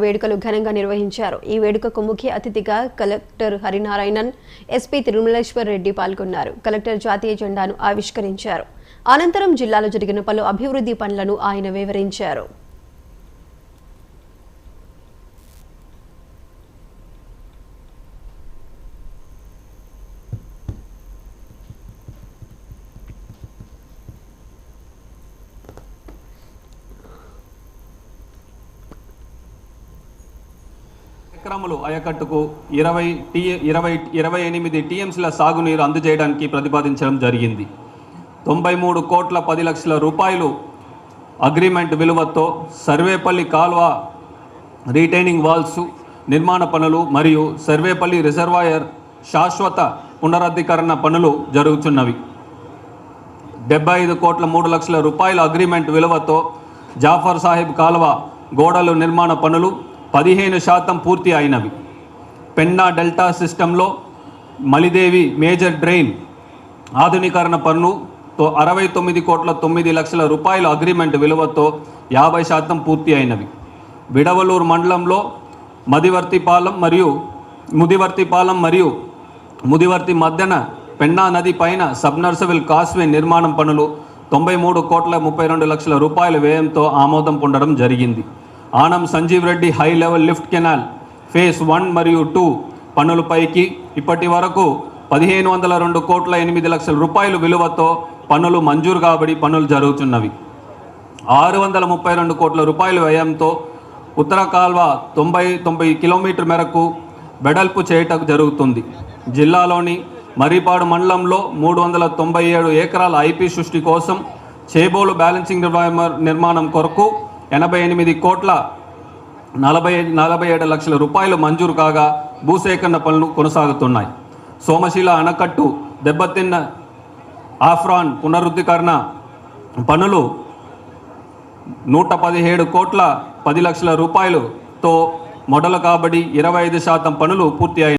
వేడుకలు ఘనంగా నిర్వహించారు. ఈ వేడుకకు ముఖ్య అతిథిగా కలెక్టర్ హరినారాయణన్, ఎస్పీ తిరుమలేశ్వర్ రెడ్డి పాల్గొన్నారు. కలెక్టర్ జాతీయ జెండాను ఆవిష్కరించారు. అనంతరం జిల్లాలో జరిగిన పలు అభివృద్ధి పనులను ఆయన వివరించారు. ఎకరములు ఆయకట్టుకు 28 టీఎంసీల సాగునీరు అందజేయడానికి ప్రతిపాదించడం జరిగింది. 93 కోట్ల 10 లక్షల రూపాయలు అగ్రిమెంట్ విలువతో సర్వేపల్లి కాల్వ రీటైనింగ్ వాల్స్ నిర్మాణ పనులు మరియు సర్వేపల్లి రిజర్వాయర్ శాశ్వత పునరుద్ధరణ పనులు జరుగుతున్నవి. 75 కోట్ల 3 లక్షల రూపాయల అగ్రిమెంట్ విలువతో జాఫర్ సాహిబ్ కాల్వ గోడలు నిర్మాణ పనులు 15% పూర్తి అయినవి. పెన్నా డెల్టా సిస్టంలో మలిదేవి మేజర్ డ్రైన్ ఆధునీకరణ పనుతో 69 కోట్ల 9 లక్షల రూపాయల అగ్రిమెంట్ విలువతో 50% పూర్తి అయినవి. విడవలూరు మండలంలో ముదివర్తిపాలెం మరియు ముదివర్తి మధ్యన పెన్నా నది పైన సబ్మర్సిబుల్ కాస్వే నిర్మాణం పనులు 93 కోట్ల 32 లక్షల రూపాయల వ్యయంతో ఆమోదం పొందడం జరిగింది. Anam Sanjeev Reddy high level lift canal phase 1 మరియు 2 పనులపైకి ఇప్పటి వరకు 1502 కోట్ల 8 లక్షల రూపాయల విలువతో పనులు మంజూరు కాబడి పనులు జరుగుతున్నవి. 632 కోట్ల రూపాయల వ్యయంతో ఉత్తర కాల్వ 90 కిలోమీటర్ మేరకు వెడల్పు చేయటం జరుగుతుంది. జిల్లాలోని మర్రిపాడు మండలంలో 397 ఎకరాల ఐపీ సృష్టి కోసం చేబోలు బ్యాలెన్సింగ్ నిర్మాణం కొరకు 88 కోట్ల 47 లక్షల రూపాయలు మంజూరు కాగా భూసేకరణ పనులు కొనసాగుతున్నాయి. సోమశిల ఆనకట్టు దెబ్బతిన్న ఆఫ్రాన్ పునరుద్ధరణ పనులు 117 కోట్ల 10 లక్షల రూపాయలతో మొదలు కాబడి 25% పనులు పూర్తి అయ్యాయి.